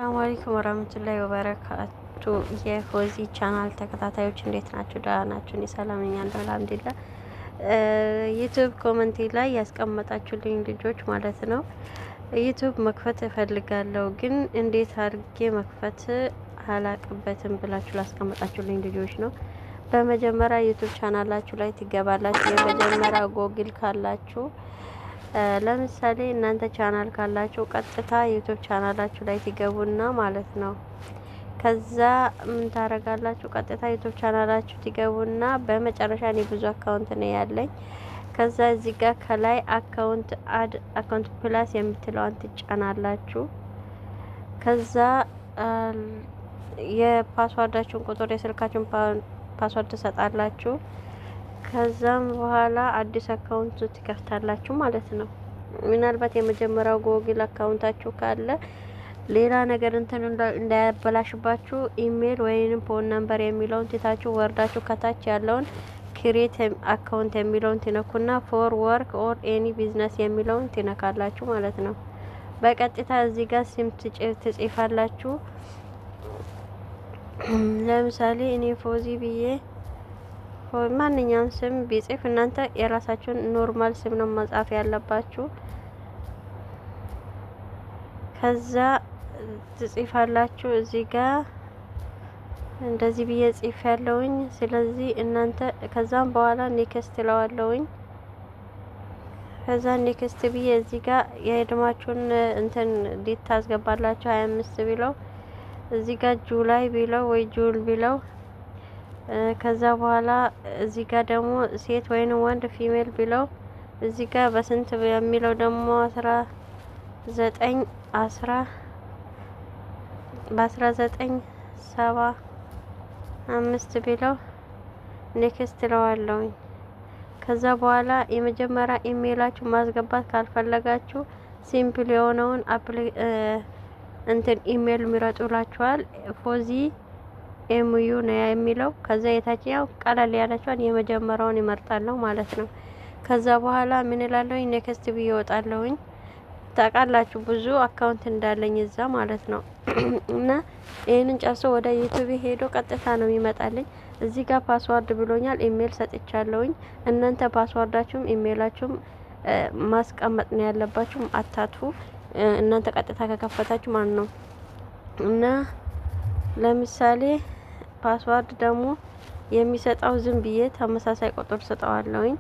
ሰላም አለይኩም ወራህመቱላሂ ወበረካቱ። የፎዚ ቻናል ተከታታዮች እንዴት ናችሁ? ደህና ናችሁ? እኔ ሰላም ነኝ አልሐምዱሊላህ። ዩቲዩብ ኮሜንት ላይ ያስቀመጣችሁልኝ ልጆች ማለት ነው ዩቲዩብ መክፈት እፈልጋለሁ ግን እንዴት አድርጌ መክፈት አላቅበትም ብላችሁ ላስቀመጣችሁልኝ ልጆች ነው። በመጀመሪያ ዩቲዩብ ቻናላችሁ ላይ ትገባላችሁ። የመጀመሪያ ጎግል ካላችሁ ለምሳሌ እናንተ ቻናል ካላችሁ ቀጥታ ዩቲዩብ ቻናላችሁ ላይ ትገቡና ማለት ነው። ከዛ ምን ታረጋላችሁ? ቀጥታ ዩቲዩብ ቻናላችሁ ትገቡና በመጨረሻ እኔ ብዙ አካውንት ነው ያለኝ። ከዛ እዚህ ጋር ከላይ አካውንት አድ አካውንት ፕላስ የምትለዋን ትጫናላችሁ። ከዛ የፓስዋርዳችሁን ቁጥር የስልካችሁን ፓስዋርድ ትሰጣላችሁ። ከዛም በኋላ አዲስ አካውንት ትከፍታላችሁ ማለት ነው። ምናልባት የመጀመሪያው ጎግል አካውንታችሁ ካለ ሌላ ነገር እንትን እንዳያበላሽባችሁ ኢሜል ወይንም ፎን ነምበር የሚለውን ትታችሁ ወርዳችሁ ከታች ያለውን ክሬት አካውንት የሚለውን ትነኩና ፎር ወርክ ኦር ኤኒ ቢዝነስ የሚለውን ትነካላችሁ ማለት ነው። በቀጥታ እዚህ ጋር ስም ትጽፋላችሁ። ለምሳሌ እኔ ፎዚ ብዬ ማንኛውም ስም ቢጽፍ እናንተ የራሳችሁን ኖርማል ስም ነው መጻፍ ያለባችሁ። ከዛ ትጽፋላችሁ እዚህ ጋር እንደዚህ ብዬ ጽፍ ያለውኝ። ስለዚህ እናንተ ከዛም በኋላ ኔክስት ለዋለውኝ። ከዛ ኔክስት ብዬ እዚህ ጋር የእድማችሁን እንትን ዴት ታስገባላችሁ 25 ቢለው እዚህ ጋር ጁላይ ቢለው ወይ ጁል ቢለው ከዛ በኋላ እዚህ ጋር ደግሞ ሴት ወይንም ወንድ ፊሜል ቢለው እዚህ ጋር በስንት የሚለው ደግሞ 1975 ቢለው ኔክስት ለዋለሁኝ። ከዛ በኋላ የመጀመሪያ ኢሜይላችሁ ማስገባት ካልፈለጋችሁ ሲምፕል የሆነውን እንትን ኢሜይል ምረጡላችኋል። ፎዚ ኤምዩ ነው የሚለው። ከዛ የታችኛው ቀለል ያለችውን የመጀመሪያውን ይመርጣለሁ ማለት ነው። ከዛ በኋላ ምን እላለሁኝ? ኔክስት ብዬ እወጣለሁኝ። ታውቃላችሁ ብዙ አካውንት እንዳለኝ እዛ ማለት ነው። እና ይሄንን ጨርሶ ወደ ዩቲዩብ ሄዶ ቀጥታ ነው የሚመጣልኝ። እዚህ ጋር ፓስዋርድ ብሎኛል። ኢሜይል ሰጥቻለሁኝ። እናንተ ፓስዋርዳችሁም ኢሜይላችሁም ማስቀመጥ ነው ያለባችሁ፣ አታጥፉ። እናንተ ቀጥታ ከከፈታችሁ ማለት ነው። እና ለምሳሌ ፓስዋርድ ደግሞ የሚሰጠው ዝም ብዬ ተመሳሳይ ቁጥር ሰጠዋለሁኝ።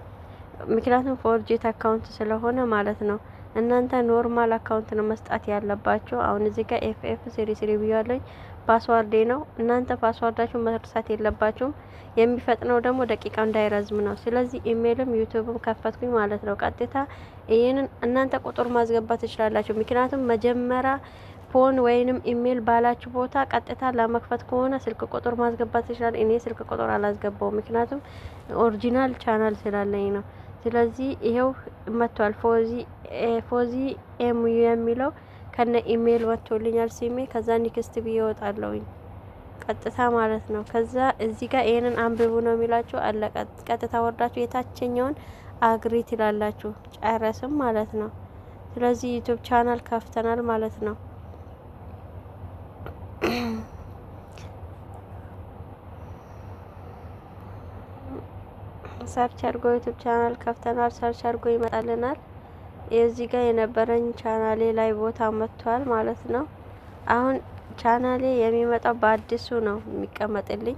ምክንያቱም ፎርጂት አካውንት ስለሆነ ማለት ነው። እናንተ ኖርማል አካውንት ነው መስጣት ያለባችሁ። አሁን እዚህ ጋር ኤፍኤፍ 33 ብያለሁኝ ፓስዋርዴ ነው። እናንተ ፓስዋርዳችሁን መርሳት የለባችሁም። የሚፈጥነው ደግሞ ደቂቃ እንዳይረዝም ነው። ስለዚህ ኢሜይልም ዩቲዩብም ከፈትኩኝ ማለት ነው። ቀጥታ ይሄንን እናንተ ቁጥር ማስገባት ትችላላችሁ። ምክንያቱም መጀመሪያ ፎን ወይንም ኢሜይል ባላችሁ ቦታ ቀጥታ ለመክፈት ከሆነ ስልክ ቁጥር ማስገባት ትችላል። እኔ ስልክ ቁጥር አላስገባውም ምክንያቱም ኦሪጂናል ቻናል ስላለኝ ነው። ስለዚህ ይሄው መጥቷል። ፎዚ ኤምዩ የሚለው ከነ ኢሜይል ወጥቶልኛል ሲሜ። ከዛ ኔክስት ብዬ እወጣለሁኝ ቀጥታ ማለት ነው። ከዛ እዚህ ጋር ይሄንን አንብቡ ነው የሚላችሁ። አለቀ። ቀጥታ ወርዳችሁ የታችኛውን አግሪ ትላላችሁ። ጨረስም ማለት ነው። ስለዚህ ዩቲዩብ ቻናል ከፍተናል ማለት ነው። ሰርች አድርጎ ዩቲዩብ ቻናል ከፍተናል። ሰርች አድርጎ ይመጣልናል። የዚህ ጋር የነበረኝ ቻናሌ ላይ ቦታ መጥቷል ማለት ነው። አሁን ቻናሌ የሚመጣው በአዲሱ ነው የሚቀመጥልኝ።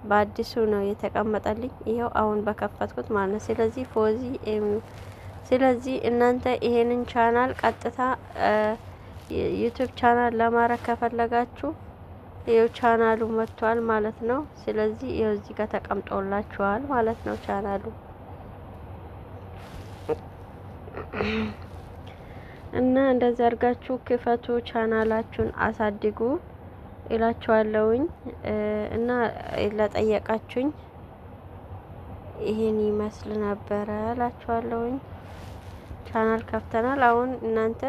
በአዲሱ ነው የተቀመጠልኝ። ይሄው አሁን በከፈትኩት ማለት ነው። ስለዚህ ፎዚ ኤምዩ። ስለዚህ እናንተ ይሄንን ቻናል ቀጥታ ዩቲዩብ ቻናል ለማድረግ ከፈለጋችሁ ይሄው ቻናሉ መጥቷል ማለት ነው። ስለዚህ ይሄው እዚህ ጋር ተቀምጦላችኋል ማለት ነው ቻናሉ። እና እንደዚህ አድርጋችሁ ክፈቱ፣ ቻናላችሁን አሳድጉ እላችኋለሁኝ። እና ለጠየቃችሁኝ ይሄን ይመስል ነበረ እላችኋለሁኝ። ቻናል ከፍተናል። አሁን እናንተ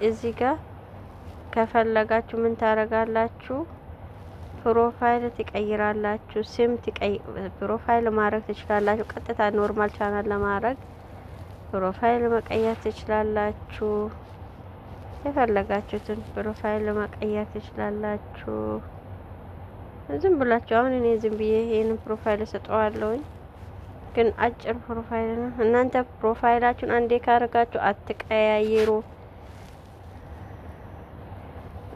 እዚህ ጋር ከፈለጋችሁ ምን ታረጋላችሁ? ፕሮፋይል ትቀይራላችሁ። ስም ፕሮፋይል ማድረግ ትችላላችሁ። ቀጥታ ኖርማል ቻናል ለማድረግ ፕሮፋይል መቀየር ትችላላችሁ። የፈለጋችሁትን ፕሮፋይል መቀየር ትችላላችሁ። ዝም ብላችሁ አሁን እኔ ዝም ብዬ ይሄንን ፕሮፋይል ሰጠዋለሁኝ፣ ግን አጭር ፕሮፋይል ነው። እናንተ ፕሮፋይላችሁን አንዴ ካረጋችሁ አትቀያይሩ።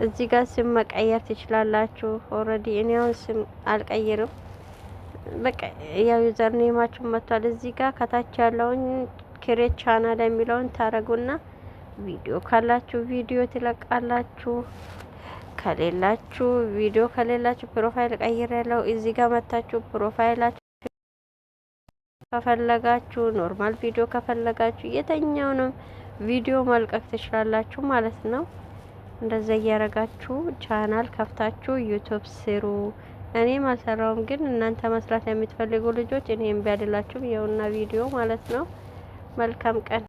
እዚህ ጋር ስም መቀየር ትችላላችሁ። ኦልሬዲ እኔ አሁን ስም አልቀይርም። በቃ ያው ዩዘር ኔማችሁ መጥቷል። እዚህ ጋር ከታች ያለውን ክሬት ቻናል የሚለውን ታረጉና ቪዲዮ ካላችሁ ቪዲዮ ትለቃላችሁ። ከሌላችሁ ቪዲዮ ከሌላችሁ ፕሮፋይል ቀይር ያለው እዚህ ጋር መታችሁ ፕሮፋይላችሁ ከፈለጋችሁ ኖርማል ቪዲዮ ከፈለጋችሁ የተኛውንም ቪዲዮ መልቀቅ ትችላላችሁ ማለት ነው። እንደዛ እያረጋችሁ ቻናል ከፍታችሁ ዩቲዩብ ስሩ። እኔም አልሰራውም፣ ግን እናንተ መስራት የምትፈልጉ ልጆች እኔም ቢያድላችሁ የውና ቪዲዮ ማለት ነው። መልካም ቀን።